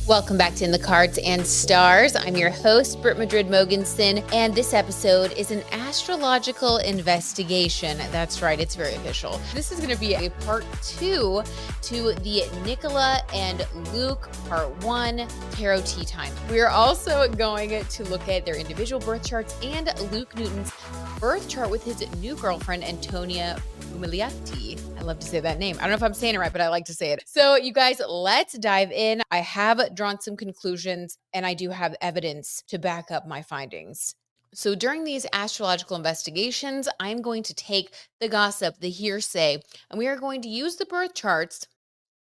Welcome back to In the Cards and Stars. I'm your host, Brit Mogensen, and this episode is an astrological investigation. That's right, it's very official. This is going to be a part 2 to the Nicola and Luke part 1 Tarot Tea Time. We're also going to look at their individual birth charts and Luke Newton's birth chart with his new girlfriend, Antonia Roumelioti. I love to say that name. I don't know if I'm saying it right, but I like to say it. So you guys, let's dive in. I have drawn some conclusions and I do have evidence to back up my findings. So during these astrological investigations, I'm going to take the gossip, the hearsay, and we are going to use the birth charts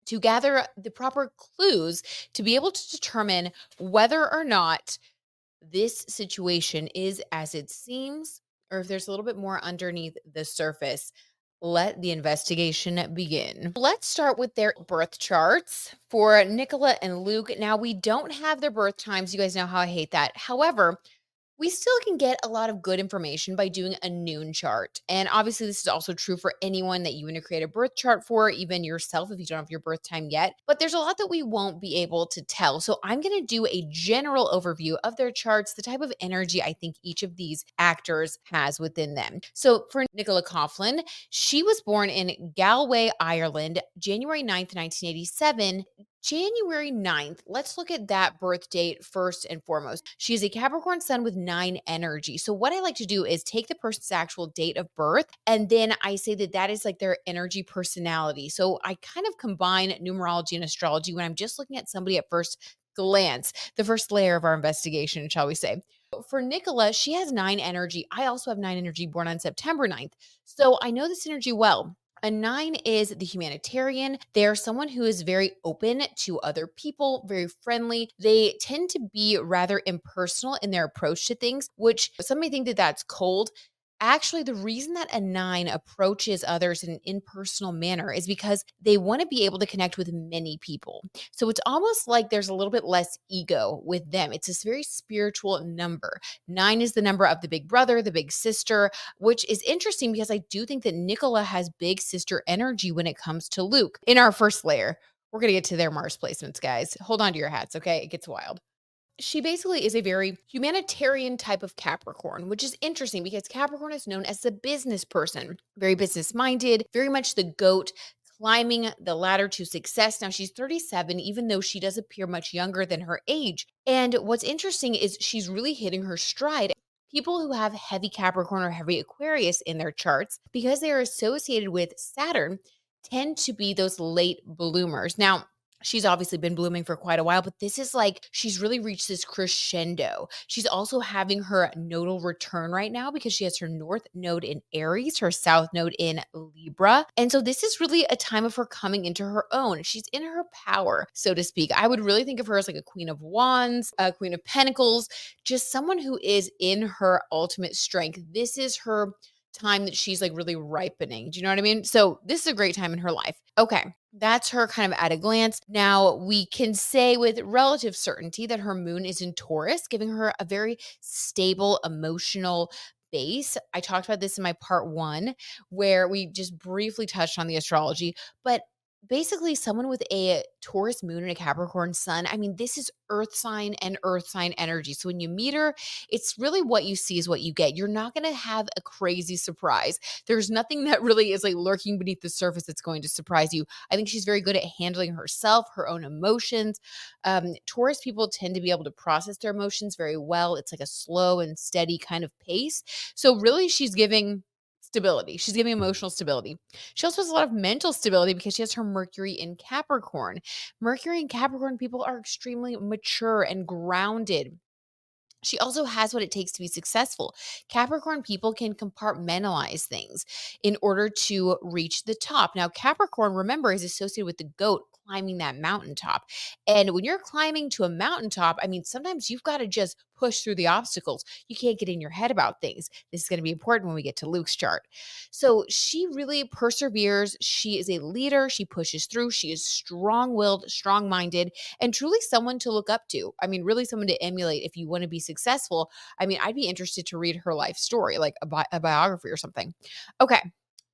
to gather the proper clues to be able to determine whether or not this situation is as it seems, or if there's a little bit more underneath the surface. Let the investigation begin. Let's start with their birth charts for Nicola and Luke. Now, we don't have their birth times. You guys know how I hate that. However, we still can get a lot of good information by doing a noon chart. And obviously, this is also true for anyone that you want to create a birth chart for, even yourself if you don't have your birth time yet. But there's a lot that we won't be able to tell. So I'm going to do a general overview of their charts, the type of energy I think each of these actors has within them. So for Nicola Coughlan, she was born in Galway, Ireland, January 9th, 1987. January 9th, let's look at that birth date first and foremost. She is a Capricorn sun with 9 energy. So what I like to do is take the person's actual date of birth, and then I say that that is like their energy personality. So I kind of combine numerology and astrology when I'm just looking at somebody at first glance, the first layer of our investigation, shall we say. For Nicola, she has 9 energy. I also have 9 energy, born on September 9th. So I know this energy well. A 9 is the humanitarian. They are someone who is very open to other people, very friendly. They tend to be rather impersonal in their approach to things, which some may think that that's cold. Actually, the reason that a 9 approaches others in an impersonal manner is because they want to be able to connect with many people. So it's almost like there's a little bit less ego with them. It's this very spiritual number. 9 is the number of the big brother, the big sister, which is interesting because I do think that Nicola has big sister energy when it comes to Luke. In our first layer, we're going to get to their Mars placements, guys. Hold on to your hats, okay? It gets wild. She basically is a very humanitarian type of Capricorn, which is interesting because Capricorn is known as the business person, very business minded, very much the goat climbing the ladder to success. Now she's 37, even though she does appear much younger than her age. And what's interesting is she's really hitting her stride. People who have heavy Capricorn or heavy Aquarius in their charts, because they are associated with Saturn, tend to be those late bloomers. Now, she's obviously been blooming for quite a while, but this is like she's really reached this crescendo. She's also having her nodal return right now because she has her north node in Aries, her south node in Libra. And so this is really a time of her coming into her own. She's in her power, so to speak. I would really think of her as like a queen of wands, a queen of pentacles, just someone who is in her ultimate strength. This is her time that she's like really ripening. Do you know what I mean? So this is a great time in her life. Okay. That's her kind of at a glance. Now, we can say with relative certainty that her moon is in Taurus, giving her a very stable emotional base. I talked about this in my part 1, where we just briefly touched on the astrology, but basically someone with a Taurus moon and a Capricorn sun. I mean, this is earth sign and earth sign energy. So when you meet her, it's really what you see is what you get. You're not going to have a crazy surprise. There's nothing that really is like lurking beneath the surface that's going to surprise you. I think she's very good at handling herself, her own emotions. Taurus people tend to be able to process their emotions very well. It's like a slow and steady kind of pace. So really she's giving stability. She's giving emotional stability. She also has a lot of mental stability because she has her Mercury in Capricorn. Mercury and Capricorn people are extremely mature and grounded. She also has what it takes to be successful. Capricorn people can compartmentalize things in order to reach the top. Now, Capricorn, remember, is associated with the goat climbing that mountaintop. And when you're climbing to a mountaintop, I mean, sometimes you've got to just push through the obstacles. You can't get in your head about things. This is going to be important when we get to Luke's chart. So she really perseveres. She is a leader. She pushes through. She is strong-willed, strong-minded, and truly someone to look up to. I mean, really someone to emulate if you want to be successful. I mean, I'd be interested to read her life story, like a biography or something. Okay,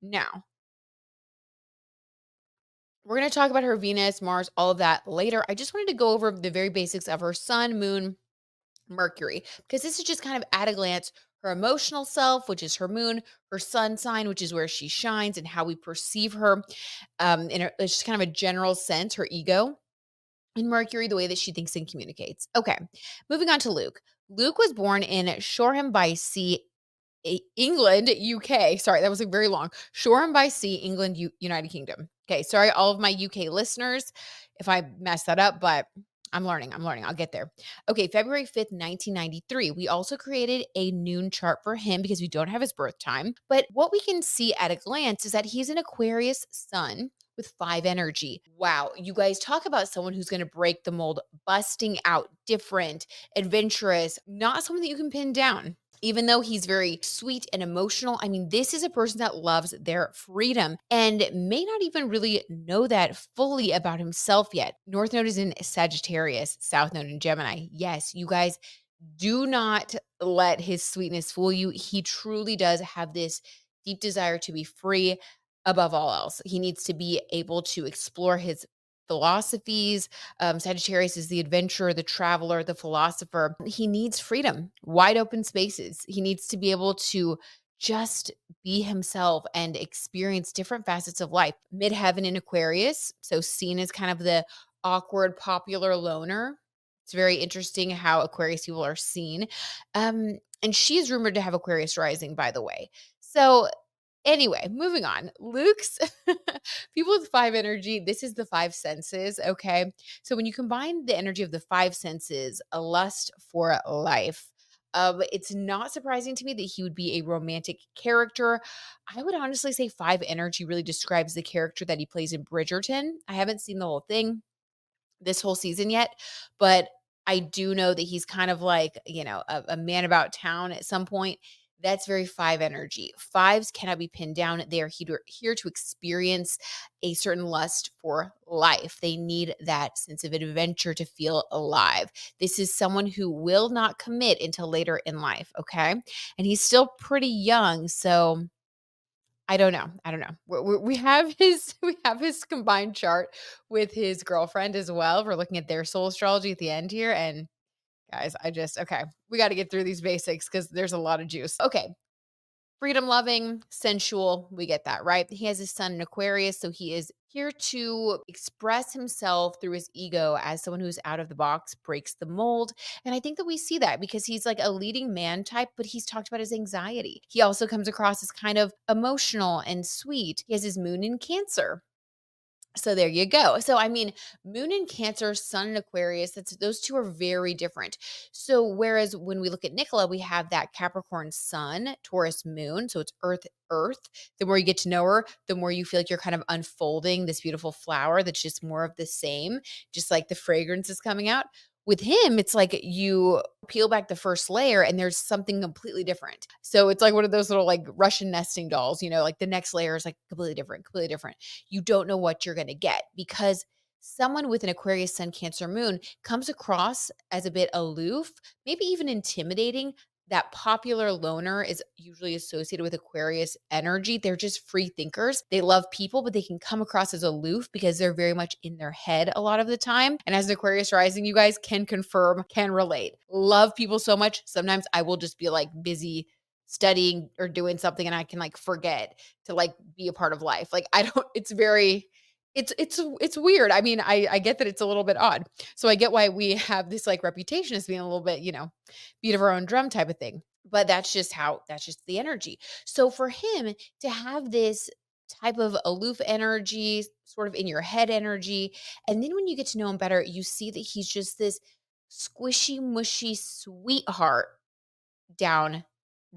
now We're going to talk about her Venus, Mars, all of that later. I just wanted to go over the very basics of her sun, moon, Mercury, because this is just kind of at a glance her emotional self, which is her moon, her sun sign, which is where she shines and how we perceive her. It's just kind of a general sense, her ego, and Mercury, the way that she thinks and communicates. Okay, moving on to Luke. Luke was born in Shoreham by Sea, England, UK. Sorry, that was like very long. Shoreham by Sea, England, United Kingdom. Okay, sorry, all of my UK listeners, if I messed that up, but I'm learning. I'm learning. I'll get there. Okay, February 5th, 1993. We also created a noon chart for him because we don't have his birth time. But what we can see at a glance is that he's an Aquarius sun with 5 energy. Wow, you guys talk about someone who's going to break the mold, busting out, different, adventurous, not someone that you can pin down. Even though he's very sweet and emotional, I mean, this is a person that loves their freedom and may not even really know that fully about himself yet. North Node is in Sagittarius, South Node in Gemini. Yes, you guys, do not let his sweetness fool you. He truly does have this deep desire to be free above all else. He needs to be able to explore his philosophies. Sagittarius is the adventurer, the traveler, the philosopher. He needs freedom, wide open spaces. He needs to be able to just be himself and experience different facets of life. Midheaven in Aquarius, so seen as kind of the awkward, popular loner. It's very interesting how Aquarius people are seen. And she is rumored to have Aquarius rising, by the way. So anyway, moving on. Luke's people with 5 energy, this is the 5 senses, okay? So when you combine the energy of the 5 senses, a lust for life, it's not surprising to me that he would be a romantic character. I would honestly say 5 energy really describes the character that he plays in Bridgerton. I haven't seen the whole thing, this whole season yet, but I do know that he's kind of like, a man about town at some point. That's very 5 energy. Fives cannot be pinned down. They are here to experience a certain lust for life. They need that sense of adventure to feel alive. This is someone who will not commit until later in life, okay? And he's still pretty young, so I don't know. I don't know. We have his we have his combined chart with his girlfriend as well. We're looking at their soul astrology at the end here, and guys, okay. We got to get through these basics because there's a lot of juice. Okay, freedom loving, sensual. We get that, right? He has his sun in Aquarius, so he is here to express himself through his ego as someone who's out of the box, breaks the mold. And I think that we see that because he's like a leading man type, but he's talked about his anxiety. He also comes across as kind of emotional and sweet. He has his moon in Cancer. So there you go. So I mean, moon in Cancer, sun in Aquarius, those two are very different. So whereas when we look at Nicola, we have that Capricorn sun, Taurus moon, so it's earth. The more you get to know her, the more you feel like you're kind of unfolding this beautiful flower that's just more of the same, just like the fragrance is coming out. With him, it's like you peel back the first layer and there's something completely different. So it's like one of those little like Russian nesting dolls, like the next layer is like completely different, completely different. You don't know what you're going to get because someone with an Aquarius sun, Cancer moon comes across as a bit aloof, maybe even intimidating. That popular loner is usually associated with Aquarius energy. They're just free thinkers. They love people, but they can come across as aloof because they're very much in their head a lot of the time. And as an Aquarius rising, you guys can confirm, can relate. Love people so much. Sometimes I will just be like busy studying or doing something and I can like forget to like be a part of life. Like I don't it's very it's weird. I mean, I get that it's a little bit odd. So I get why we have this like reputation as being a little bit, beat of our own drum type of thing. But that's just the energy. So for him to have this type of aloof energy, sort of in your head energy, and then when you get to know him better, you see that he's just this squishy, mushy sweetheart down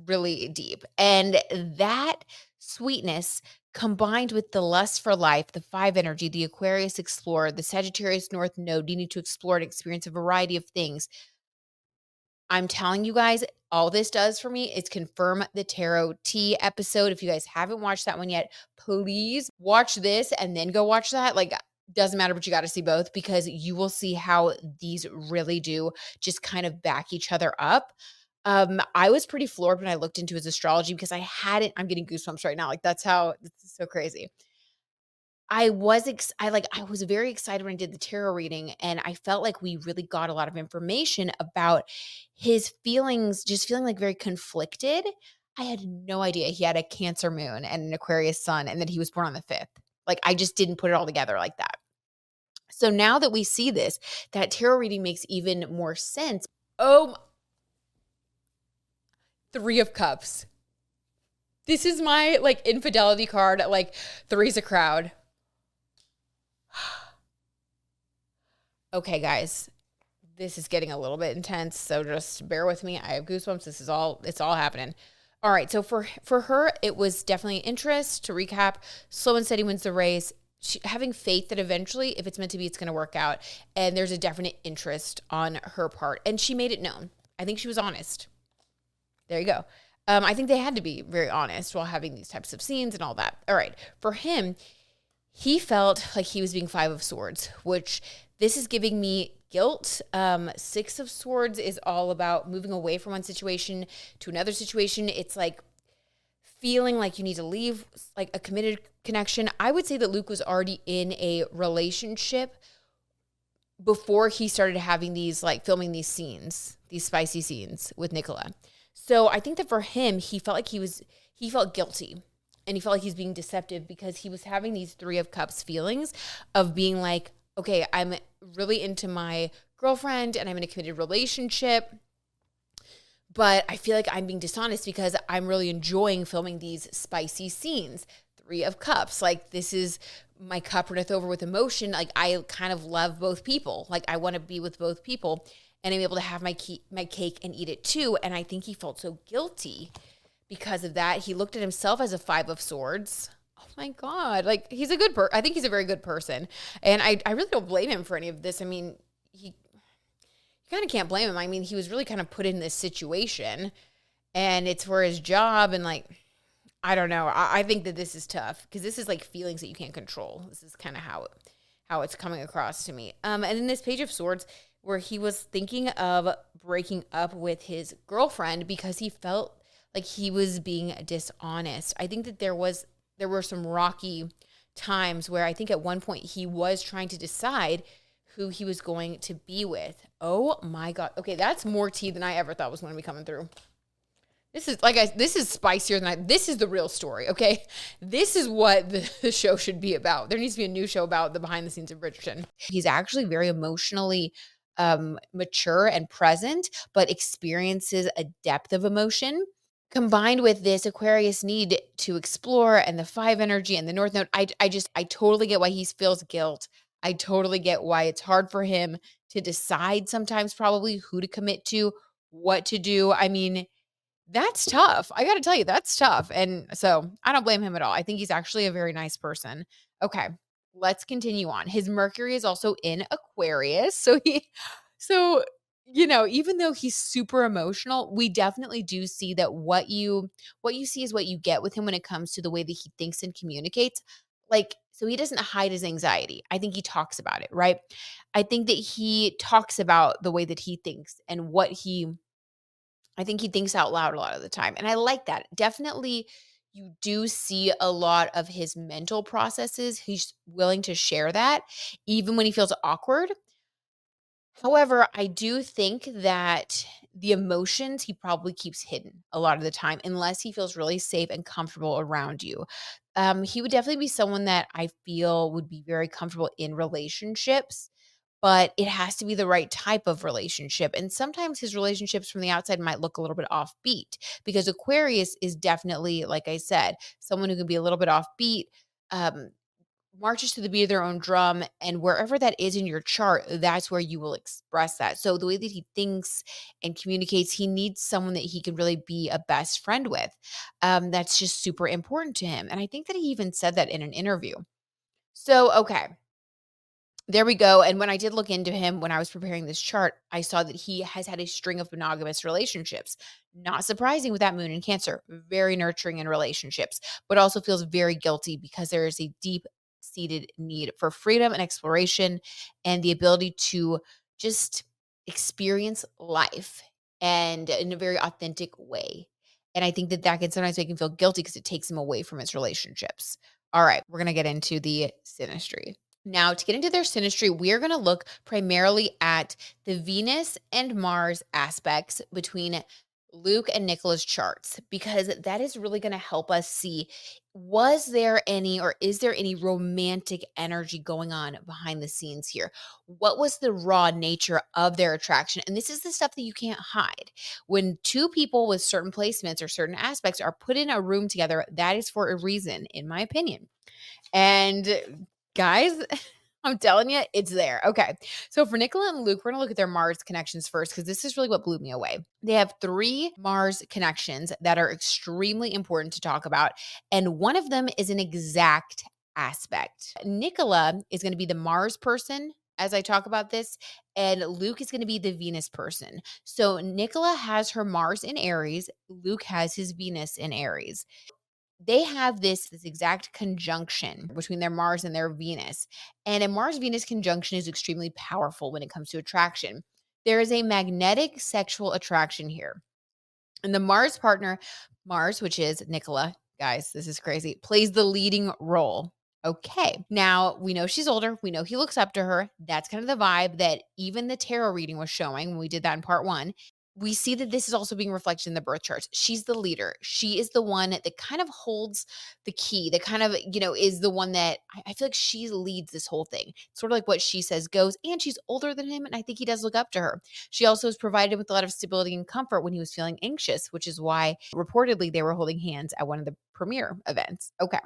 really deep. And that sweetness combined with the lust for life, the 5 energy, the Aquarius explorer, the Sagittarius North Node, you need to explore and experience a variety of things. I'm telling you guys, all this does for me is confirm the tarot tea episode. If you guys haven't watched that one yet, please watch this and then go watch that. Like, doesn't matter, but you got to see both because you will see how these really do just kind of back each other up. I was pretty floored when I looked into his astrology because I'm getting goosebumps right now. Like, this is so crazy. I was very excited when I did the tarot reading, and I felt like we really got a lot of information about his feelings, just feeling like very conflicted. I had no idea he had a Cancer moon and an Aquarius sun, and that he was born on the 5th. Like, I just didn't put it all together like that. So now that we see this, that tarot reading makes even more sense. Oh, 3 of Cups. This is my like infidelity card. Like, three's a crowd. Okay, guys, this is getting a little bit intense, so just bear with me. I have goosebumps. It's all happening. All right, so for her, it was definitely interest. To recap, slow and steady wins the race. Having faith that eventually, if it's meant to be, it's going to work out. And there's a definite interest on her part, and she made it known. I think she was honest. There you go. I think they had to be very honest while having these types of scenes and all that. All right, for him, he felt like he was being 5 of Swords, which this is giving me guilt. 6 of Swords is all about moving away from one situation to another situation. It's like feeling like you need to leave like a committed connection. I would say that Luke was already in a relationship before he started having these, like, filming these scenes, these spicy scenes with Nicola. So I think that for him, he felt like he felt guilty. And he felt like he's being deceptive because he was having these 3 of Cups feelings of being like, okay, I'm really into my girlfriend and I'm in a committed relationship, but I feel like I'm being dishonest because I'm really enjoying filming these spicy scenes. 3 of Cups, like, this is my cup runneth over with emotion. Like, I kind of love both people. Like, I want to be with both people, and I'm able to have my cake and eat it too. And I think he felt so guilty because of that. He looked at himself as a 5 of Swords. Oh my God. Like, he's a good I think he's a very good person. And I really don't blame him for any of this. I mean, you kind of can't blame him. I mean, he was really kind of put in this situation, and it's for his job. And like, I don't know. I think that this is tough because this is like feelings that you can't control. This is kind of how it's coming across to me. And in this Page of Swords, where he was thinking of breaking up with his girlfriend because he felt like he was being dishonest. I think that there were some rocky times where I think at one point he was trying to decide who he was going to be with. Oh my God. Okay, that's more tea than I ever thought was going to be coming through. This is spicier than this is the real story, okay? This is what the show should be about. There needs to be a new show about the behind the scenes of Bridgerton. He's actually very emotionally mature and present, but experiences a depth of emotion. Combined with this Aquarius need to explore and the 5 energy and the North Node, I totally get why he feels guilt. I totally get why it's hard for him to decide sometimes probably who to commit to, what to do. I mean, that's tough. I gotta tell you, that's tough. And so I don't blame him at all. I think he's actually a very nice person. Okay, let's continue on. His Mercury is also in Aquarius. So, even though he's super emotional, we definitely do see that what you see is what you get with him when it comes to the way that he thinks and communicates. Like, so he doesn't hide his anxiety. I think he talks about it, right? I think that he talks about the way that he thinks and I think he thinks out loud a lot of the time, and I like that. Definitely, you do see a lot of his mental processes. He's willing to share that even when he feels awkward. However, I do think that the emotions he probably keeps hidden a lot of the time unless he feels really safe and comfortable around you. He would definitely be someone that I feel would be very comfortable in relationships, but it has to be the right type of relationship. And sometimes his relationships from the outside might look a little bit offbeat because Aquarius is definitely, like I said, someone who can be a little bit offbeat, um, marches to the beat of their own drum. And wherever that is in your chart, that's where you will express that. So the way that he thinks and communicates, he needs someone that he can really be a best friend with. That's just super important to him. And I think that he even said that in an interview. So, okay. There we go. And when I did look into him when I was preparing this chart, I saw that he has had a string of monogamous relationships. Not surprising with that moon in Cancer, very nurturing in relationships, but also feels very guilty because there is a deep seated need for freedom and exploration and the ability to just experience life and in a very authentic way. And I think that that can sometimes make him feel guilty because it takes him away from his relationships. All right, we're going to get into the synastry. Now, to get into their synastry, we're going to look primarily at the Venus and Mars aspects between Luke and Nicola's charts, because that is really going to help us see, was there any or is there any romantic energy going on behind the scenes here? What was the raw nature of their attraction? And this is the stuff that you can't hide. When two people with certain placements or certain aspects are put in a room together, that is for a reason, in my opinion. And guys, I'm telling you, it's there. Okay. So for Nicola and Luke, we're going to look at their Mars connections first, because this is really what blew me away. They have 3 Mars connections that are extremely important to talk about. And one of them is an exact aspect. Nicola is going to be the Mars person as I talk about this, and Luke is going to be the Venus person. So Nicola has her Mars in Aries, Luke has his Venus in Aries. They have this exact conjunction between their Mars and their Venus. And a Mars Venus conjunction is extremely powerful when it comes to attraction. There is a magnetic sexual attraction here. And the Mars partner, Mars, which is Nicola, guys, this is crazy, plays the leading role. Okay. Now, we know she's older. We know he looks up to her. That's kind of the vibe that even the tarot reading was showing when we did that in part 1. We see that this is also being reflected in the birth charts. She's the leader. She is the one that kind of holds the key, that kind of, is the one that I feel like she leads this whole thing. Sort of like what she says goes, and she's older than him. And I think he does look up to her. She also is provided with a lot of stability and comfort when he was feeling anxious, which is why reportedly they were holding hands at one of the premiere events. Okay.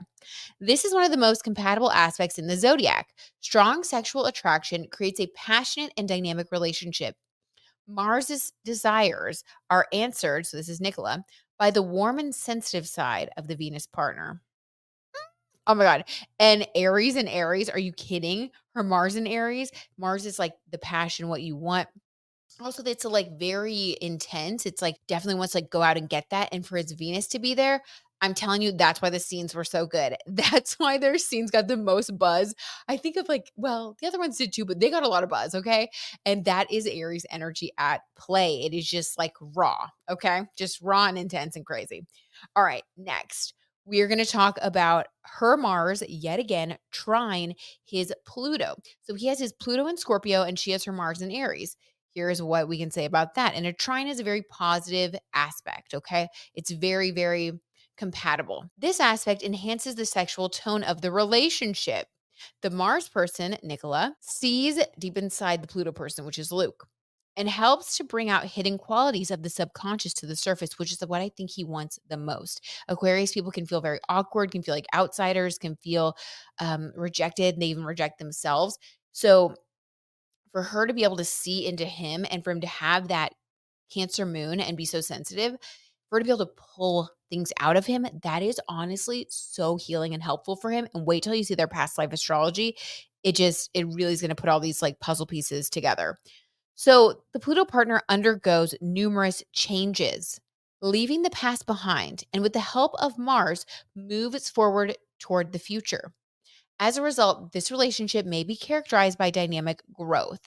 This is one of the most compatible aspects in the zodiac. Strong sexual attraction creates a passionate and dynamic relationship. Mars's desires are answered, so this is Nicola, by the warm and sensitive side of the Venus partner. Oh my God. And Aries, are you kidding? Her Mars in Aries. Mars is like the passion, what you want. Also, it's like very intense. It's like definitely wants to like go out and get that. And for its Venus to be there, I'm telling you, that's why the scenes were so good. That's why their scenes got the most buzz. I think of like, well, the other ones did too, but they got a lot of buzz. Okay. And that is Aries energy at play. It is just like raw. Okay. Just raw and intense and crazy. All right. Next, we are going to talk about her Mars yet again, trine his Pluto. So he has his Pluto in Scorpio and she has her Mars in Aries. Here's what we can say about that. And a trine is a very positive aspect, okay? It's very, very compatible. This aspect enhances the sexual tone of the relationship. The Mars person, Nicola, sees deep inside the Pluto person, which is Luke, and helps to bring out hidden qualities of the subconscious to the surface, which is what I think he wants the most. Aquarius people can feel very awkward, can feel like outsiders, can feel rejected, and they even reject themselves. So for her to be able to see into him and for him to have that Cancer moon and be so sensitive, for her to be able to pull things out of him, that is honestly so healing and helpful for him. And wait till you see their past life astrology. It really is going to put all these like puzzle pieces together. So the Pluto partner undergoes numerous changes, leaving the past behind, and with the help of Mars, moves forward toward the future. As a result, this relationship may be characterized by dynamic growth.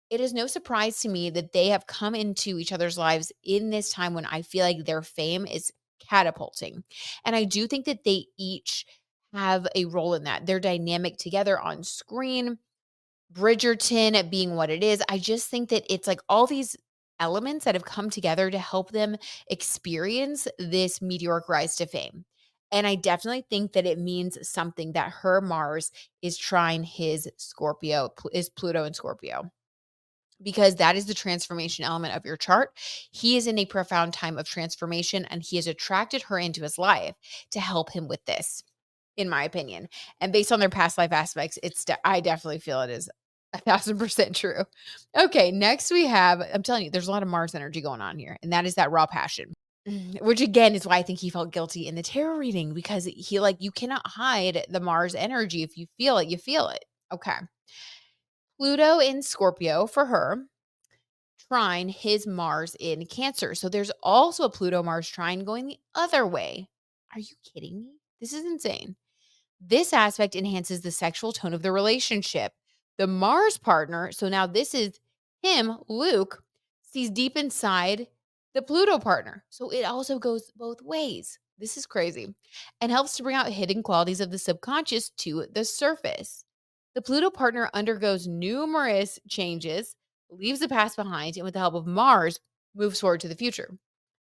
It is no surprise to me that they have come into each other's lives in this time when I feel like their fame is catapulting. And I do think that they each have a role in that. They're dynamic together on screen. Bridgerton being what it is, I just think that it's like all these elements that have come together to help them experience this meteoric rise to fame. And I definitely think that it means something that her Mars is trine his Scorpio, is Pluto in Scorpio, because that is the transformation element of your chart. He is in a profound time of transformation and he has attracted her into his life to help him with this, in my opinion. And based on their past life aspects, I definitely feel it is 1,000% true. Okay, next we have, I'm telling you, there's a lot of Mars energy going on here, and that is that raw passion. Which again is why I think he felt guilty in the tarot reading, because he like, you cannot hide the Mars energy. If you feel it, you feel it. Okay. Pluto in Scorpio for her, trine his Mars in Cancer. So there's also a Pluto Mars trine going the other way. Are you kidding me? This is insane. This aspect enhances the sexual tone of the relationship. The Mars partner, so now this is him, Luke, sees deep inside the Pluto partner. So it also goes both ways. This is crazy. And helps to bring out hidden qualities of the subconscious to the surface. The Pluto partner undergoes numerous changes, leaves the past behind, and with the help of Mars, moves forward to the future.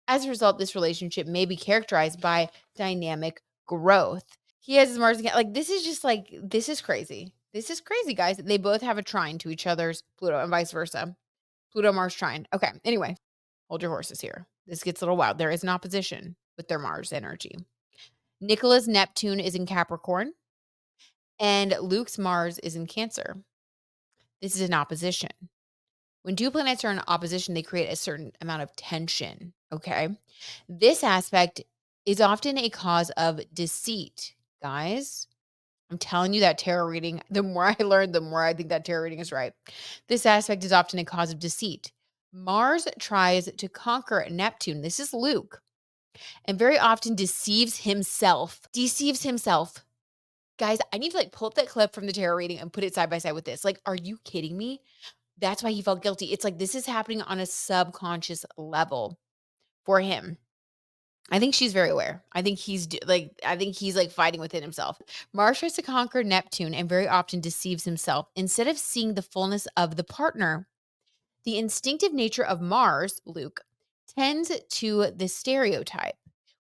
As a result, this relationship may be characterized by dynamic growth. He has his Mars and like this is just like this is crazy. This is crazy, guys. They both have a trine to each other's Pluto and vice versa. Pluto Mars trine. Okay. Anyway, hold your horses here. This gets a little wild. There is an opposition with their Mars energy. Nicola's Neptune is in Capricorn and Luke's Mars is in Cancer. This is an opposition. When two planets are in opposition, they create a certain amount of tension. Okay. This aspect is often a cause of deceit, guys. I'm telling you that tarot reading, the more I learn, the more I think that tarot reading is right. This aspect is often a cause of deceit. Mars tries to conquer Neptune. This is Luke, and very often deceives himself. Deceives himself. Guys, I need to like pull up that clip from the tarot reading and put it side by side with this. Like, are you kidding me? That's why he felt guilty. It's like this is happening on a subconscious level for him. I think she's very aware. I think he's like fighting within himself. Mars tries to conquer Neptune and very often deceives himself instead of seeing the fullness of the partner. The instinctive nature of Mars, Luke, tends to the stereotype,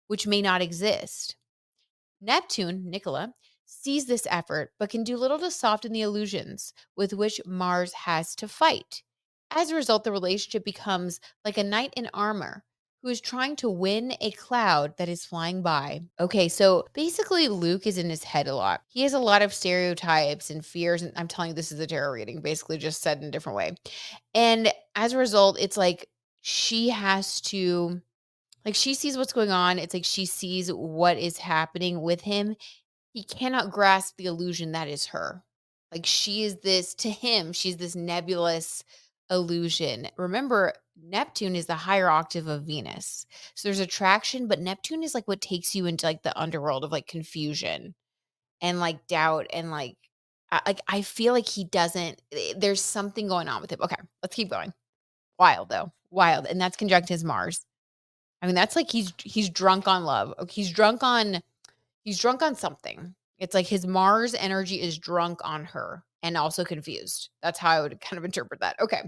which may not exist. Neptune, Nicola, sees this effort but can do little to soften the illusions with which Mars has to fight. As a result, the relationship becomes like a knight in armor who is trying to win a cloud that is flying by. Okay, so basically, Luke is in his head a lot. He has a lot of stereotypes and fears. And I'm telling you, this is a tarot reading, basically, just said in a different way. And as a result, it's like she has to like, she sees what's going on. It's like she sees what is happening with him. He cannot grasp the illusion that is her. Like, she is this to him, she's this nebulous illusion. Remember, Neptune is the higher octave of Venus. So there's attraction, but Neptune is like what takes you into like the underworld of like confusion and like doubt and I feel like he doesn't there's something going on with him. Okay, let's keep going. Wild though. Wild. And that's conjunct his Mars. I mean, that's like he's drunk on love. He's drunk on something. It's like his Mars energy is drunk on her and also confused. That's how I would kind of interpret that. Okay.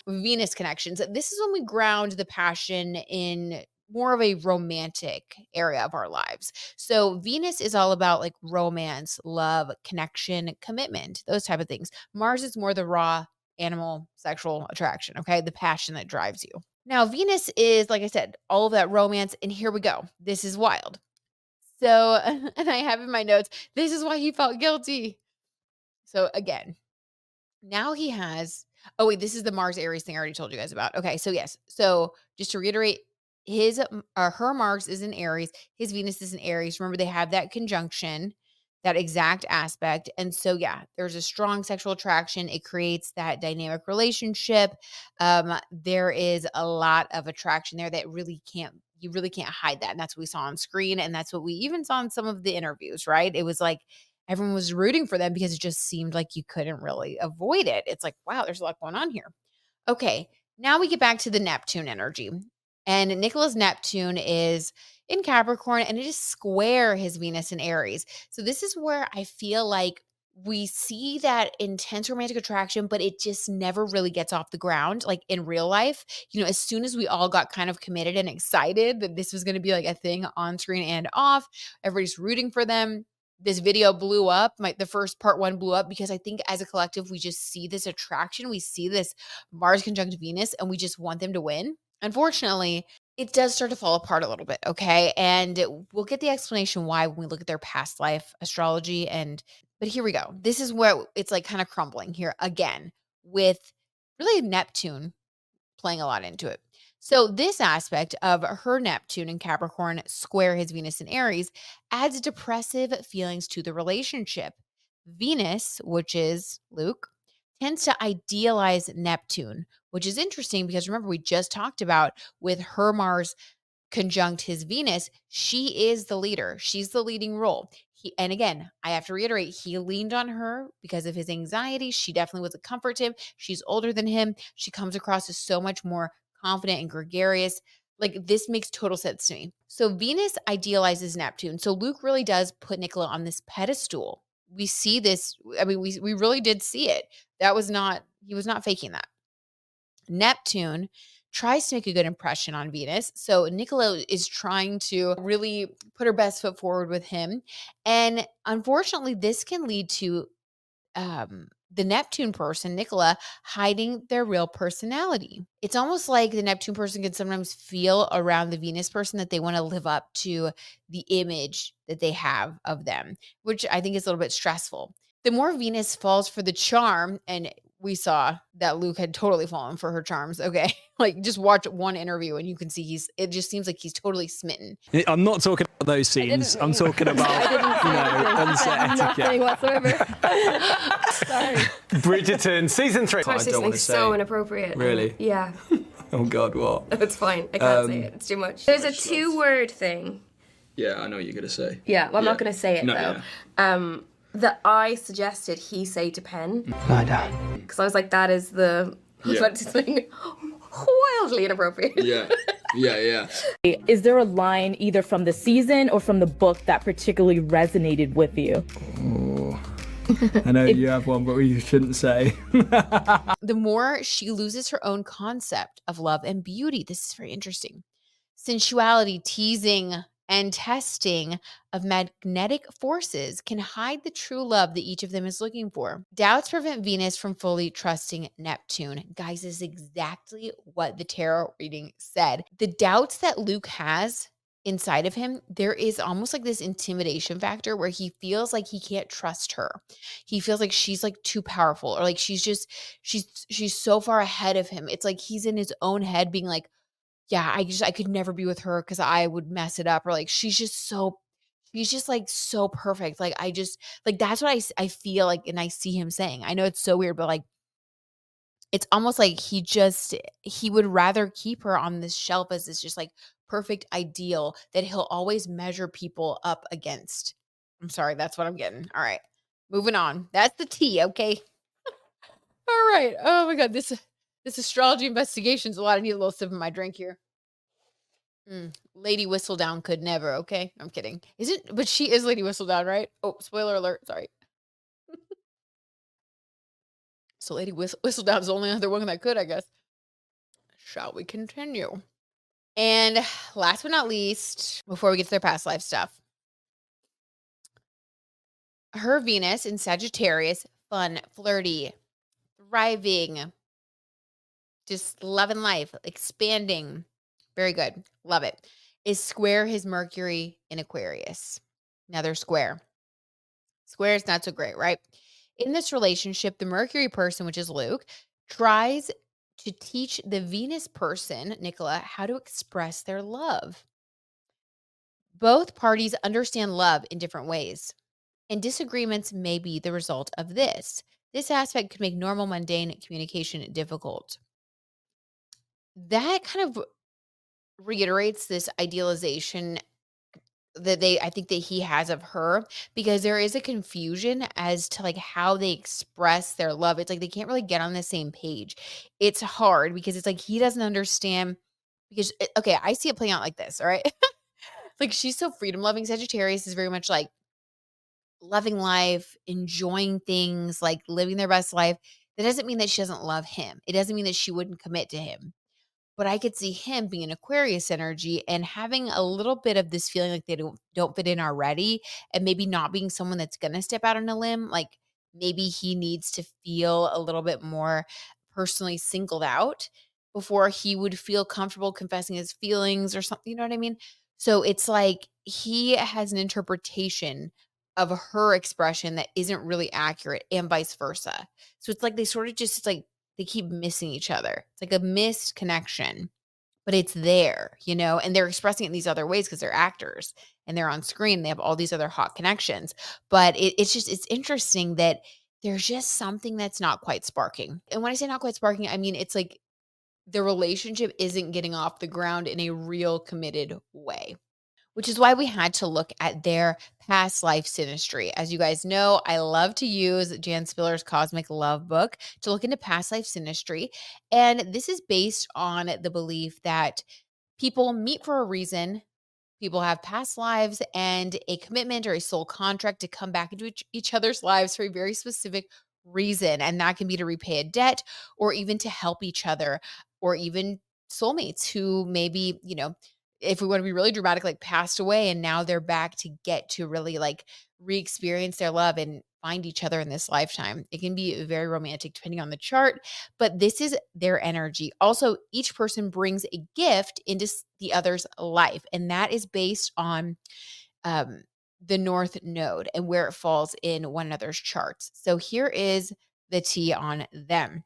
Venus connections. This is when we ground the passion in more of a romantic area of our lives. So Venus is all about like romance, love, connection, commitment, those type of things. Mars is more the raw animal sexual attraction, okay? The passion that drives you. Now, Venus is, like I said, all of that romance. And here we go. This is wild. So, and I have in my notes, this is why he felt guilty. So, again, now he has, oh, wait, this is the Mars Aries thing I already told you guys about. Okay. So, yes. So, just to reiterate, her Mars is in Aries, his Venus is in Aries. Remember, they have that conjunction, that exact aspect. And so, yeah, there's a strong sexual attraction. It creates that dynamic relationship. There is a lot of attraction there that you really can't hide that. And that's what we saw on screen. And that's what we even saw in some of the interviews, right? It was like everyone was rooting for them because it just seemed like you couldn't really avoid it. It's like, wow, there's a lot going on here. Okay, now we get back to the Neptune energy. And Nicola's Neptune is in Capricorn and it is square his Venus in Aries. So this is where I feel like we see that intense romantic attraction, but it just never really gets off the ground. Like in real life, as soon as we all got kind of committed and excited that this was going to be like a thing on screen and off, everybody's rooting for them. This video blew up. The first part one blew up because I think as a collective, we just see this attraction. We see this Mars conjunct Venus and we just want them to win. Unfortunately, it does start to fall apart a little bit. Okay. And we'll get the explanation why when we look at their past life astrology. But here we go. This is where it's like kind of crumbling here again with really Neptune playing a lot into it. So this aspect of her Neptune in Capricorn square his Venus in Aries adds depressive feelings to the relationship. Venus, which is Luke, tends to idealize Neptune, which is interesting because remember we just talked about with her Mars conjunct his Venus, she is the leader. She's the leading role. And again, I have to reiterate, he leaned on her because of his anxiety. She definitely was a comfort to him. She's older than him. She comes across as so much more confident and gregarious. Like, this makes total sense to me. So Venus idealizes Neptune. So Luke really does put Nicola on this pedestal. We see this. I mean, we really did see it. He was not faking that. Neptune tries to make a good impression on Venus. So Nicola is trying to really put her best foot forward with him. And unfortunately, this can lead to the Neptune person, Nicola, hiding their real personality. It's almost like the Neptune person can sometimes feel around the Venus person that they want to live up to the image that they have of them, which I think is a little bit stressful. The more Venus falls for the charm, and we saw that Luke had totally fallen for her charms. Okay. Like, just watch one interview and you can see it just seems like he's totally smitten. I'm not talking about those scenes. I'm talking about, on-set etiquette. Nothing whatsoever. Sorry. Bridgerton, season 3. I don't want to say. So inappropriate. Really? Yeah. Oh, God, what? It's fine. I can't say it. It's too much. There's a 2-word thing. Yeah, I know what you're going to say. Yeah, well, I'm not going to say it, though. Yeah. That I suggested he say to Penn. Lie down. Because I was like, that is the... thing. Wildly inappropriate. Yeah. Is there a line either from the season or from the book that particularly resonated with you? Oh. I know you have one, but we shouldn't say. The more she loses her own concept of love and beauty, this is very interesting. Sensuality, teasing, and testing of magnetic forces can hide the true love that each of them is looking for. Doubts prevent Venus from fully trusting Neptune. Guys, this is exactly what the tarot reading said. The doubts that Luke has inside of him, there is almost like this intimidation factor where he feels like he can't trust her. He feels like she's like too powerful, or like she's so far ahead of him. It's like he's in his own head being like, yeah, I could never be with her because I would mess it up. Or like, she's just like so perfect. Like, that's what I feel like. And I see him saying, I know it's so weird, but like, it's almost like he would rather keep her on this shelf as this just like perfect ideal that he'll always measure people up against. I'm sorry. That's what I'm getting. All right, moving on. That's the tea. Okay. All right. Oh my God. This astrology investigation is a lot. I need a little sip of my drink here. Lady Whistledown could never. Okay, I'm kidding. But she is Lady Whistledown, right? Oh, spoiler alert. Sorry. So Lady Whistledown is the only other one that could, I guess. Shall we continue? And last but not least, before we get to their past life stuff, her Venus in Sagittarius, fun, flirty, thriving, just loving life, expanding. Very good. Love it. Is square his Mercury in Aquarius. Now they're square. Square is not so great, right? In this relationship, the Mercury person, which is Luke, tries to teach the Venus person, Nicola, how to express their love. Both parties understand love in different ways, and disagreements may be the result of this. This aspect could make normal, mundane communication difficult. That kind of reiterates this idealization that I think that he has of her, because there is a confusion as to like how they express their love. It's like they can't really get on the same page. It's hard because it's like he doesn't understand because okay, I see it playing out like this, all right? Like, she's so freedom loving. Sagittarius is very much like loving life, enjoying things, like living their best life. That doesn't mean that she doesn't love him. It doesn't mean that she wouldn't commit to him. But I could see him being an Aquarius energy and having a little bit of this feeling like they don't fit in already, and maybe not being someone that's going to step out on a limb. Like, maybe he needs to feel a little bit more personally singled out before he would feel comfortable confessing his feelings or something. You know what I mean? So it's like he has an interpretation of her expression that isn't really accurate, and vice versa. So it's like they sort of just, it's like they keep missing each other. It's like a missed connection, but it's there, you know, and they're expressing it in these other ways because they're actors and they're on screen. They have all these other hot connections, but it's interesting that there's just something that's not quite sparking. And when I say not quite sparking, I mean, it's like the relationship isn't getting off the ground in a real committed way, which is why we had to look at their past life synastry. As you guys know, I love to use Jan Spiller's Cosmic Love book to look into past life synastry. And this is based on the belief that People meet for a reason. People have past lives and a commitment or a soul contract to come back into each other's lives for a very specific reason. And that can be to repay a debt or even to help each other, or even soulmates who maybe, if we want to be really dramatic, like passed away and now they're back to get to really like re-experience their love and find each other in this lifetime. It can be very romantic depending on the chart, but this is their energy. Also, each person brings a gift into the other's life, and that is based on the North Node and where it falls in one another's charts. So here is the tea on them.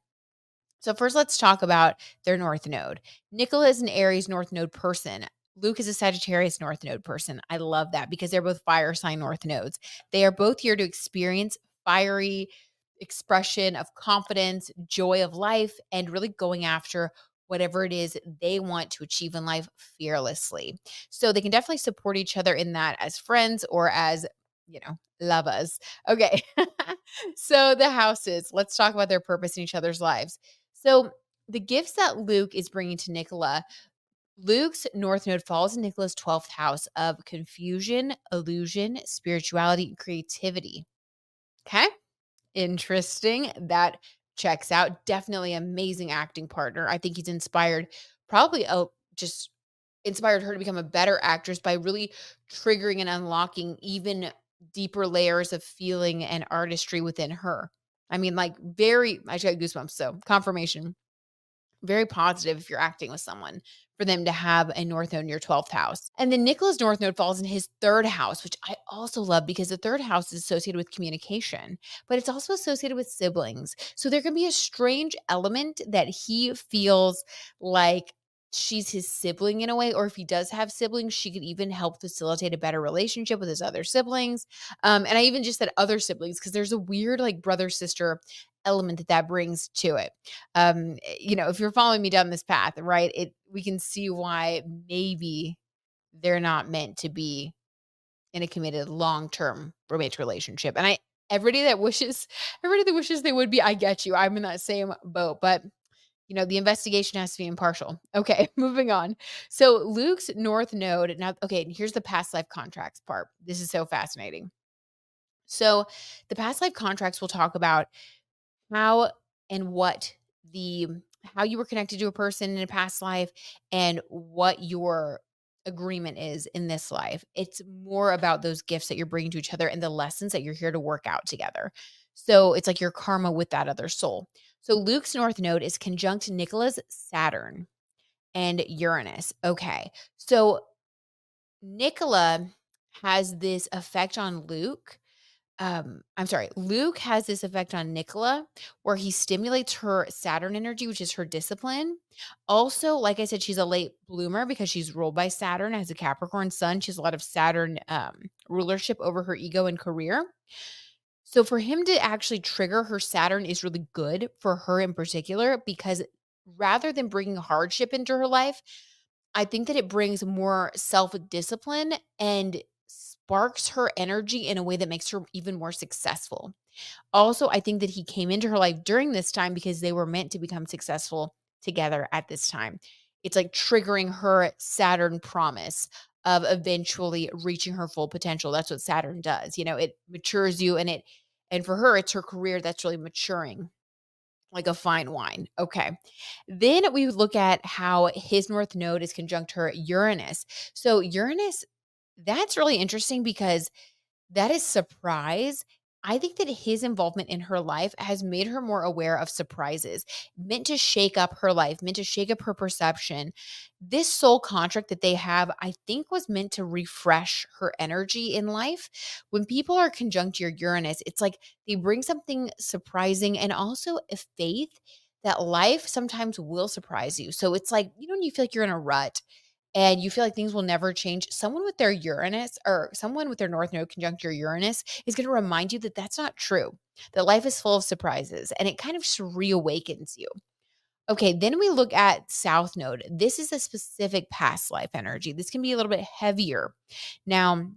So first, let's talk about their North Node. Nicola is an Aries North Node person. Luke is a Sagittarius North Node person. I love that because they're both fire sign North Nodes. They are both here to experience fiery expression of confidence, joy of life, and really going after whatever it is they want to achieve in life fearlessly. So they can definitely support each other in that as friends or as, lovers. Okay. So the houses, let's talk about their purpose in each other's lives. So the gifts that Luke is bringing to Nicola, Luke's North Node falls in Nicola's 12th house of confusion, illusion, spirituality, and creativity. Okay. Interesting. That checks out. Definitely amazing acting partner. I think he's inspired, just inspired her to become a better actress by really triggering and unlocking even deeper layers of feeling and artistry within her. I mean, I just got goosebumps. So confirmation. Very positive if you're acting with someone for them to have a North Node in your 12th house. And then Nicholas' North Node falls in his 3rd house, which I also love because the 3rd house is associated with communication, but it's also associated with siblings. So there can be a strange element that he feels like she's his sibling in a way, or if he does have siblings, she could even help facilitate a better relationship with his other siblings. And I even just said other siblings because there's a weird brother-sister element that brings to it. If you're following me down this path, right, we can see why maybe they're not meant to be in a committed long-term romantic relationship. And everybody that wishes they would be, I get you. I'm in that same boat, but the investigation has to be impartial. Okay, moving on. So Luke's North Node, now, okay, here's the past life contracts part. This is so fascinating. So the past life contracts will talk about how and how you were connected to a person in a past life and what your agreement is in this life. It's more about those gifts that you're bringing to each other and the lessons that you're here to work out together. So it's like your karma with that other soul. So Luke's North Node is conjunct Nicola's Saturn and Uranus. Okay. So Nicola has this effect on Luke. Luke has this effect on Nicola where he stimulates her Saturn energy, which is her discipline. Also, like I said, she's a late bloomer because she's ruled by Saturn as a Capricorn sun. She has a lot of Saturn rulership over her ego and career. So for him to actually trigger her Saturn is really good for her in particular, because rather than bringing hardship into her life, I think that it brings more self-discipline and sparks her energy in a way that makes her even more successful. Also, I think that he came into her life during this time because they were meant to become successful together at this time. It's like triggering her Saturn promise of eventually reaching her full potential. That's what Saturn does. It matures you, and for her, it's her career that's really maturing like a fine wine. Okay. Then we look at how his North Node is conjunct her Uranus. So Uranus, that's really interesting because that is surprise. I think that his involvement in her life has made her more aware of surprises, meant to shake up her life, meant to shake up her perception. This soul contract that they have, I think, was meant to refresh her energy in life. When people are conjunct your Uranus, it's like they bring something surprising and also a faith that life sometimes will surprise you. So it's like, when you feel like you're in a rut and you feel like things will never change, someone with their Uranus or someone with their North Node conjunct your Uranus is going to remind you that that's not true, that life is full of surprises, and it kind of just reawakens you. Okay, then we look at South Node. This is a specific past life energy. This can be a little bit heavier. Now,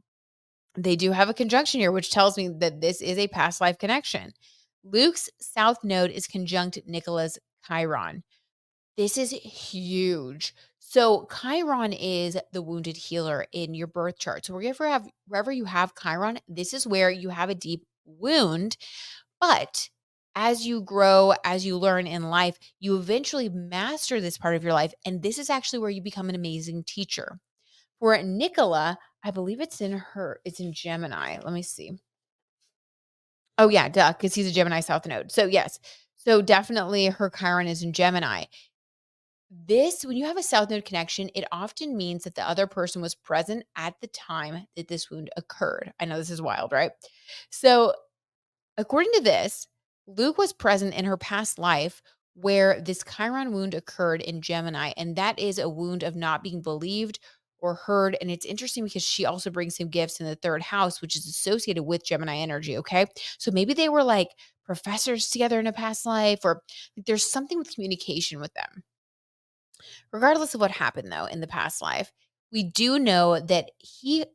they do have a conjunction here, which tells me that this is a past life connection. Luke's South Node is conjunct Nicola's Chiron. This is huge. So Chiron is the wounded healer in your birth chart. So wherever you have Chiron, this is where you have a deep wound. But as you grow, as you learn in life, you eventually master this part of your life. And this is actually where you become an amazing teacher. For Nicola, I believe it's in Gemini. Let me see. Oh yeah, duh, because he's a Gemini South Node. So yes. So definitely her Chiron is in Gemini. When you have a South Node connection, it often means that the other person was present at the time that this wound occurred. I know this is wild, right? So according to this, Luke was present in her past life where this Chiron wound occurred in Gemini, and that is a wound of not being believed or heard. And it's interesting because she also brings him gifts in the third house, which is associated with Gemini energy. Okay. So maybe they were like professors together in a past life, or there's something with communication with them. Regardless of what happened, though, in the past life, we do know that he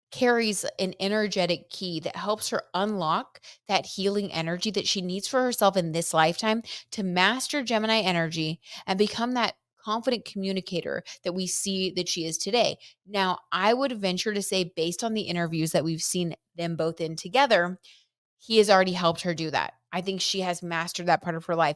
carries an energetic key that helps her unlock that healing energy that she needs for herself in this lifetime to master Gemini energy and become that confident communicator that we see that she is today. Now, I would venture to say, based on the interviews that we've seen them both in together, he has already helped her do that. I think she has mastered that part of her life.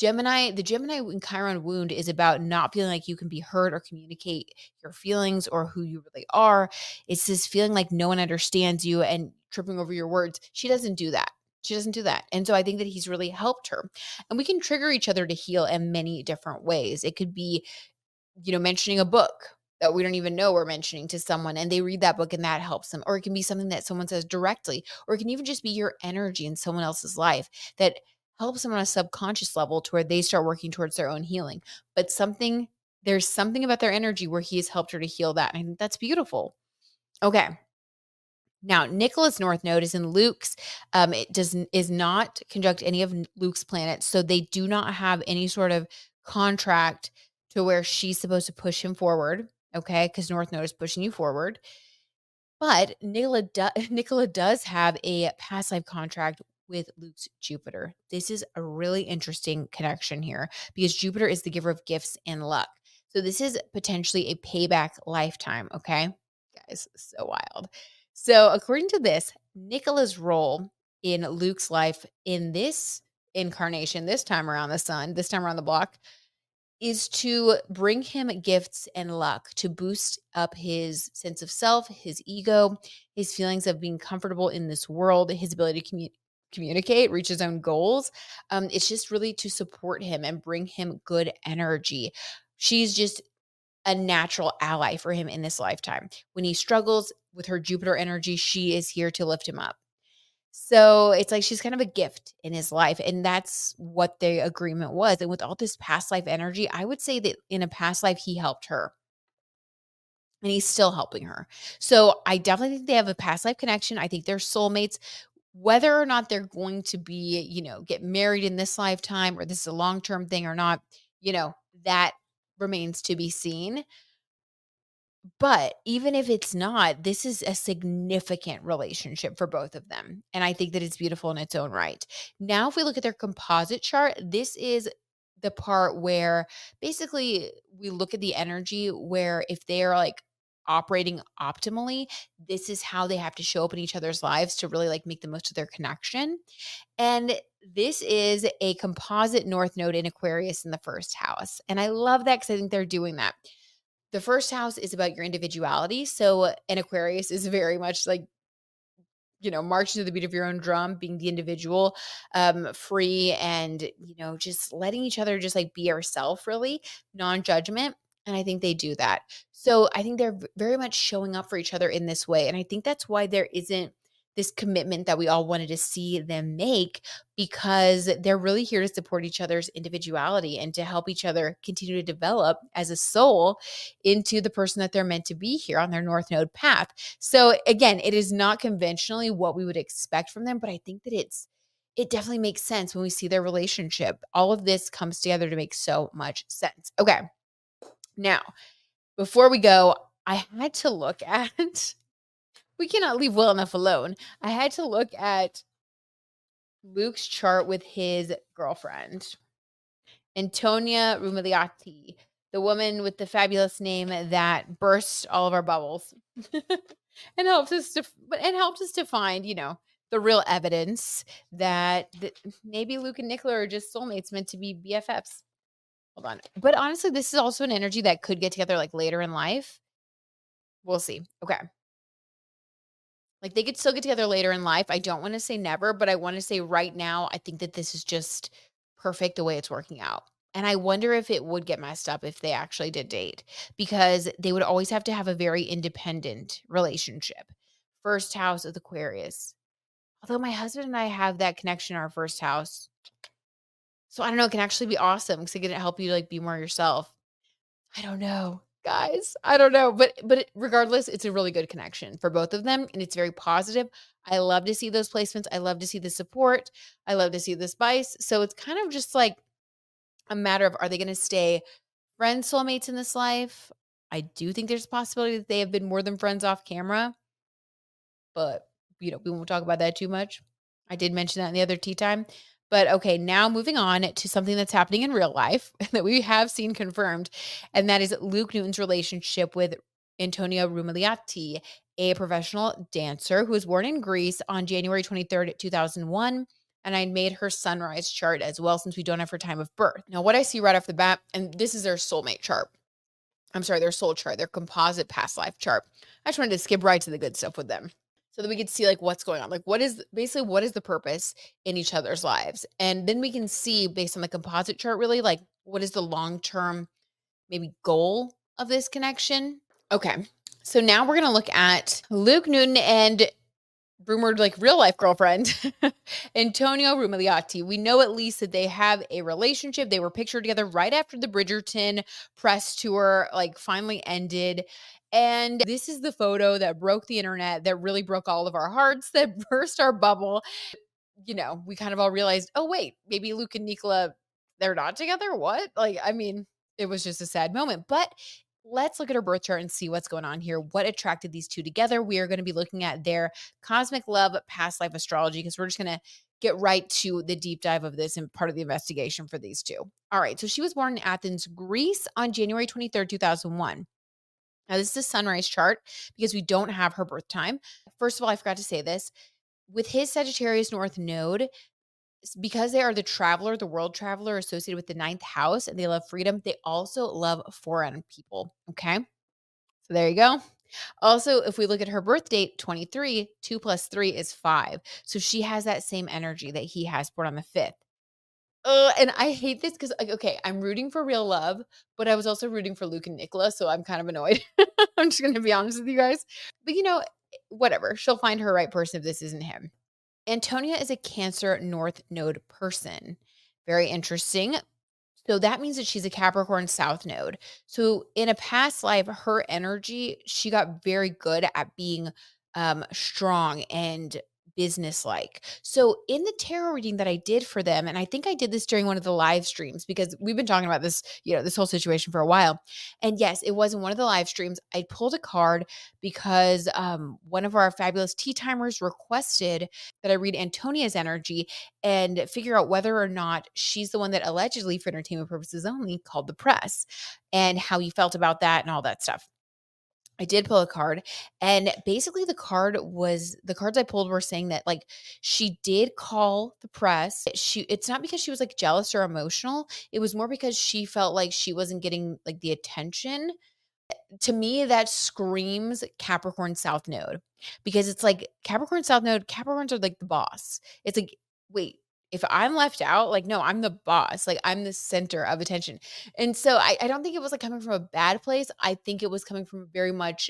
The Gemini and Chiron wound is about not feeling like you can be heard or communicate your feelings or who you really are. It's this feeling like no one understands you and tripping over your words. She doesn't do that. She doesn't do that. And so I think that he's really helped her. And we can trigger each other to heal in many different ways. It could be, mentioning a book that we don't even know we're mentioning to someone, and they read that book and that helps them. Or it can be something that someone says directly, or it can even just be your energy in someone else's life that helps them on a subconscious level to where they start working towards their own healing. But there's something about their energy where he has helped her to heal that. And I think that's beautiful. Okay. Now, Nicola's North Node is in Luke's. Is not conjunct any of Luke's planets, so they do not have any sort of contract to where she's supposed to push him forward. Okay, because North Node is pushing you forward. But Nicola does have a past life contract with Luke's Jupiter. This is a really interesting connection here because Jupiter is the giver of gifts and luck. So this is potentially a payback lifetime. Okay, guys, so wild. So according to this, Nicola's role in Luke's life in this incarnation, this time around this time around the block, is to bring him gifts and luck to boost up his sense of self, his ego, his feelings of being comfortable in this world, his ability to communicate, reach his own goals. It's just really to support him and bring him good energy. She's just a natural ally for him in this lifetime. When he struggles with her Jupiter energy, she is here to lift him up. So it's like she's kind of a gift in his life. And that's what the agreement was. And with all this past life energy, I would say that in a past life, he helped her and he's still helping her. So I definitely think they have a past life connection. I think they're soulmates. Whether or not they're going to be, get married in this lifetime or this is a long term thing or not, that remains to be seen. But even if it's not, this is a significant relationship for both of them. And I think that it's beautiful in its own right. Now, if we look at their composite chart, this is the part where basically we look at the energy where if they are like operating optimally, this is how they have to show up in each other's lives to really like make the most of their connection. And this is a composite North Node in Aquarius in the first house. And I love that because I think they're doing that. The first house is about your individuality. So an Aquarius is very much like, marching to the beat of your own drum, being the individual, free and, just letting each other just like be ourselves, really, non-judgment. And I think they do that. So I think they're very much showing up for each other in this way. And I think that's why there isn't this commitment that we all wanted to see them make, because they're really here to support each other's individuality and to help each other continue to develop as a soul into the person that they're meant to be here on their North Node path. So again, it is not conventionally what we would expect from them, but I think that it definitely makes sense when we see their relationship. All of this comes together to make so much sense. Okay. Now, before we go, I had to look at we cannot leave well enough alone. I had to look at Luke's chart with his girlfriend. Antonia Roumelioti, the woman with the fabulous name that burst all of our bubbles and helps us to find, the real evidence that maybe Luke and Nicola are just soulmates meant to be BFFs. Hold on. But honestly, this is also an energy that could get together like later in life. We'll see. Okay. Like they could still get together later in life. I don't want to say never, but I want to say right now, I think that this is just perfect the way it's working out. And I wonder if it would get messed up if they actually did date, because they would always have to have a very independent relationship. First house of Aquarius. Although my husband and I have that connection in our first house. So I don't know, it can actually be awesome because it can help you like be more yourself. I don't know, guys. I don't know, but regardless, it's a really good connection for both of them, and it's very positive. I love to see those placements. I love to see the support. I love to see the spice. So it's kind of just like a matter of, are they going to stay friends, soulmates in this life? I do think there's a possibility that they have been more than friends off camera, but we won't talk about that too much. I did mention that in the other tea time. But okay, now moving on to something that's happening in real life that we have seen confirmed, and that is Luke Newton's relationship with Antonia Roumelioti, a professional dancer who was born in Greece on January 23rd, 2001. And I made her sunrise chart as well, since we don't have her time of birth. Now, what I see right off the bat, and this is their soulmate chart. I'm sorry, their soul chart, their composite past life chart. I just wanted to skip right to the good stuff with them, so that we could see like what's going on. Like what is the purpose in each other's lives? And then we can see based on the composite chart, really like what is the long-term maybe goal of this connection. Okay. So now we're going to look at Luke Newton and rumored like real life girlfriend, Antonia Roumelioti. We know at least that they have a relationship. They were pictured together right after the Bridgerton press tour like finally ended. And this is the photo that broke the internet, that really broke all of our hearts, that burst our bubble. We kind of all realized, oh, wait, maybe Luke and Nicola, they're not together? What? Like, I mean, it was just a sad moment. But let's look at her birth chart and see what's going on here. What attracted these two together? We are going to be looking at their cosmic love past life astrology, because we're just going to get right to the deep dive of this and part of the investigation for these two. All right. So she was born in Athens, Greece on January 23rd, 2001. Now, this is a sunrise chart because we don't have her birth time. First of all, I forgot to say this. With his Sagittarius North node, because they are the world traveler associated with the ninth house, and they love freedom, they also love foreign people. Okay. So there you go. Also, if we look at her birth date, 23, 2 plus 3 is 5. So she has that same energy that he has, born on the 5th. And I hate this because, like, okay, I'm rooting for real love, but I was also rooting for Luke and Nicola, so I'm kind of annoyed. I'm just going to be honest with you guys. But, whatever. She'll find her right person if this isn't him. Antonia is a Cancer North Node person. Very interesting. So that means that she's a Capricorn South Node. So in a past life, her energy, she got very good at being strong and business-like. So in the tarot reading that I did for them, and I think I did this during one of the live streams, because we've been talking about this, this whole situation for a while. And yes, it was in one of the live streams. I pulled a card because one of our fabulous tea timers requested that I read Antonia's energy and figure out whether or not she's the one that allegedly, for entertainment purposes only, called the press, and how you felt about that and all that stuff. I did pull a card, and basically the cards I pulled were saying that like she did call the press. It's not because she was like jealous or emotional. It was more because she felt like she wasn't getting like the attention. To me, that screams Capricorn South Node, because it's like Capricorn South Node, Capricorns are like the boss. It's like, wait, if I'm left out, like, no, I'm the boss. Like, I'm the center of attention. And so I don't think it was like coming from a bad place. I think it was coming from very much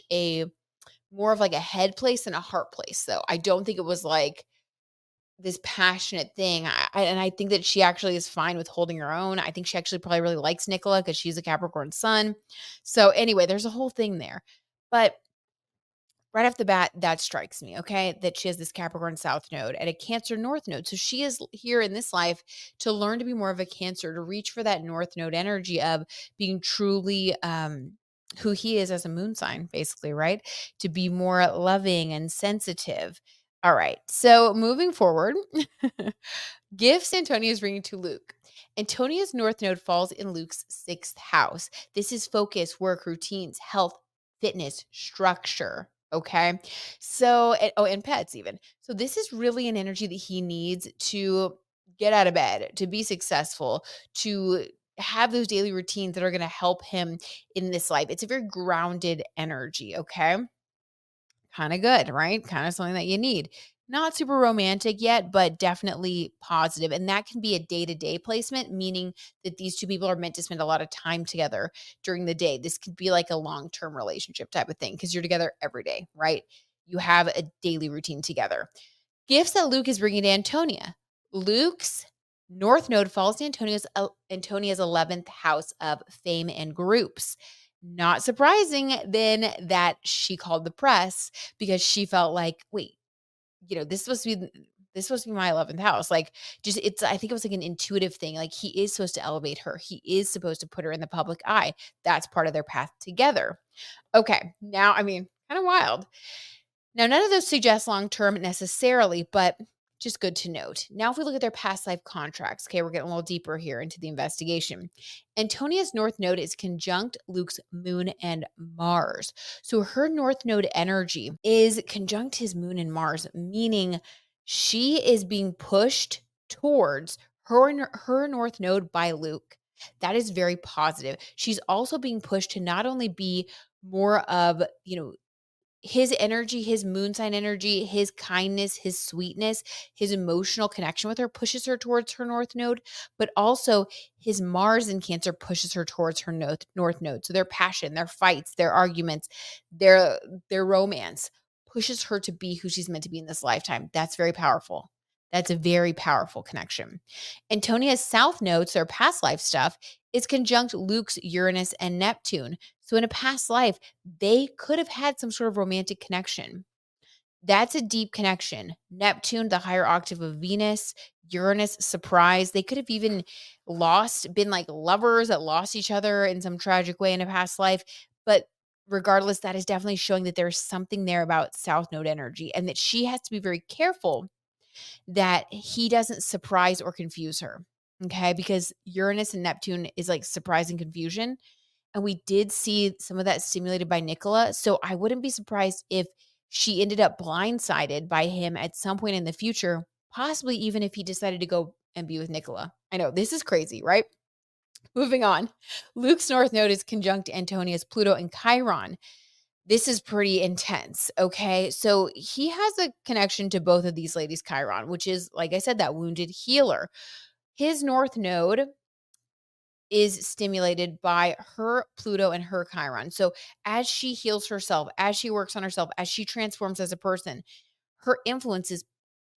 more of like a head place than a heart place. So I don't think it was like this passionate thing. And I think that she actually is fine with holding her own. I think she actually probably really likes Nicola because she's a Capricorn sun. So anyway, there's a whole thing there. But right off the bat, that strikes me, okay, that she has this Capricorn South node and a Cancer North node. So she is here in this life to learn to be more of a Cancer, to reach for that North node energy of being truly who he is as a moon sign, basically, right? To be more loving and sensitive. All right. So moving forward, gifts Antonia is bringing to Luke. Antonia's North Node falls in Luke's 6th house. This is focus, work, routines, health, fitness, structure. Okay. So, and pets even. So, this is really an energy that he needs to get out of bed, to be successful, to have those daily routines that are going to help him in this life. It's a very grounded energy. Okay. Kind of good, right? Kind of something that you need. Not super romantic yet, but definitely positive. And that can be a day-to-day placement, meaning that these two people are meant to spend a lot of time together during the day. This could be like a long-term relationship type of thing because you're together every day, right? You have a daily routine together. Gifts that Luke is bringing to Antonia. Luke's North Node falls to Antonia's 11th house of fame and groups. Not surprising then that she called the press because she felt like, wait, this supposed to be my 11th house. Like I think it was like an intuitive thing. Like he is supposed to elevate her. He is supposed to put her in the public eye. That's part of their path together. Okay. Now, kind of wild. Now, none of those suggest long-term necessarily, but just good to note. Now, if we look at their past life contracts, okay, we're getting a little deeper here into the investigation. Antonia's North Node is conjunct Luke's Moon and Mars. So her North Node energy is conjunct his Moon and Mars, meaning she is being pushed towards her North Node by Luke. That is very positive. She's also being pushed to not only be more of, his energy, his moon sign energy, his kindness, his sweetness, his emotional connection with her pushes her towards her North Node, but also his Mars in Cancer pushes her towards her North Node. So their passion, their fights, their arguments, their romance pushes her to be who she's meant to be in this lifetime. That's very powerful. That's a very powerful connection. Antonia's South Node, so her past life stuff, is conjunct Luke's Uranus and Neptune. So in a past life, they could have had some sort of romantic connection. That's a deep connection. Neptune, the higher octave of Venus, Uranus, surprise. They could have even been like lovers that lost each other in some tragic way in a past life. But regardless, that is definitely showing that there's something there about South Node energy and that she has to be very careful that he doesn't surprise or confuse her. Okay. Because Uranus and Neptune is like surprise and confusion. And we did see some of that stimulated by Nicola. So I wouldn't be surprised if she ended up blindsided by him at some point in the future, possibly even if he decided to go and be with Nicola. I know this is crazy, right? Moving on. Luke's North Node is conjunct Antonia's Pluto and Chiron. This is pretty intense. Okay. So he has a connection to both of these ladies, Chiron, which is, like I said, that wounded healer. His North Node is stimulated by her Pluto and her Chiron. So as she heals herself, as she works on herself, as she transforms as a person, her influences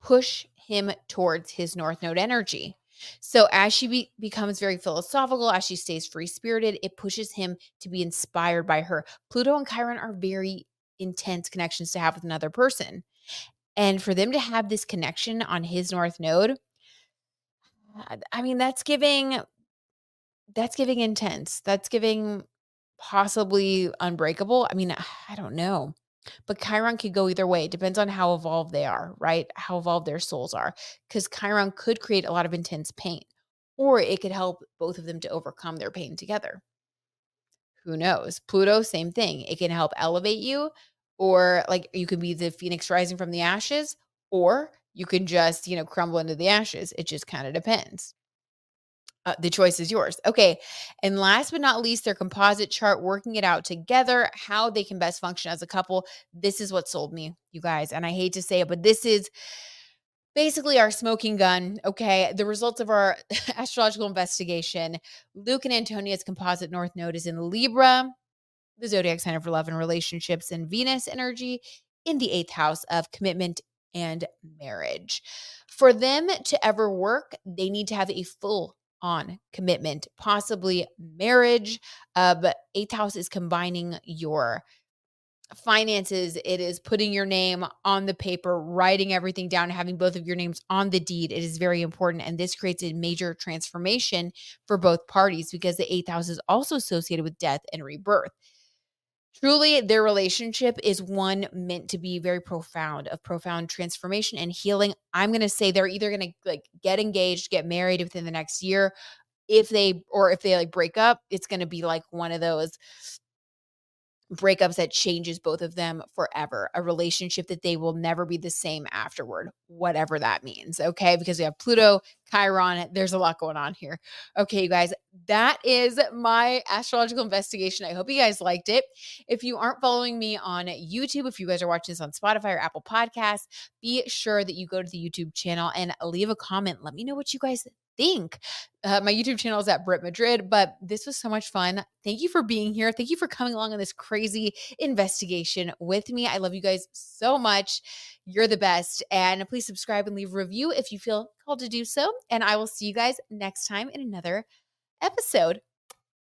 push him towards his North Node energy. So as she becomes very philosophical, as she stays free-spirited, it pushes him to be inspired by her. Pluto and Chiron are very intense connections to have with another person. And for them to have this connection on his North Node, that's giving intense. That's giving possibly unbreakable. I don't know. But Chiron could go either way. It depends on how evolved they are, right? How evolved their souls are. Because Chiron could create a lot of intense pain, or it could help both of them to overcome their pain together. Who knows? Pluto, same thing. It can help elevate you, or like you could be the phoenix rising from the ashes, or you can just, crumble into the ashes. It just kind of depends. The choice is yours. Okay. And last but not least, their composite chart, working it out together, how they can best function as a couple. This is what sold me, you guys. And I hate to say it, but this is basically our smoking gun. Okay. The results of our astrological investigation. Luke and Antonia's composite North Node is in Libra, the zodiac sign for love and relationships, and Venus energy in the 8th house of commitment and marriage. For them to ever work, they need to have a full on commitment, possibly marriage. But 8th house is combining your finances. It is putting your name on the paper, writing everything down, having both of your names on the deed. It is very important. And this creates a major transformation for both parties because the 8th house is also associated with death and rebirth. Truly, their relationship is one meant to be very profound, of profound transformation and healing. I'm going to say they're either going to get engaged, get married within the next year, if they like break up, it's going to be like one of those breakups that changes both of them forever, a relationship that they will never be the same afterward, whatever that means. Okay. Because we have Pluto, Chiron, there's a lot going on here. Okay, you guys, that is my astrological investigation. I hope you guys liked it. If you aren't following me on YouTube, if you guys are watching this on Spotify or Apple Podcasts, be sure that you go to the YouTube channel and leave a comment. Let me know what you guys think. My YouTube channel is at Brit Madrid, but this was so much fun. Thank you for being here. Thank you for coming along on this crazy investigation with me. I love you guys so much. You're the best. And please subscribe and leave a review if you feel called to do so. And I will see you guys next time in another episode.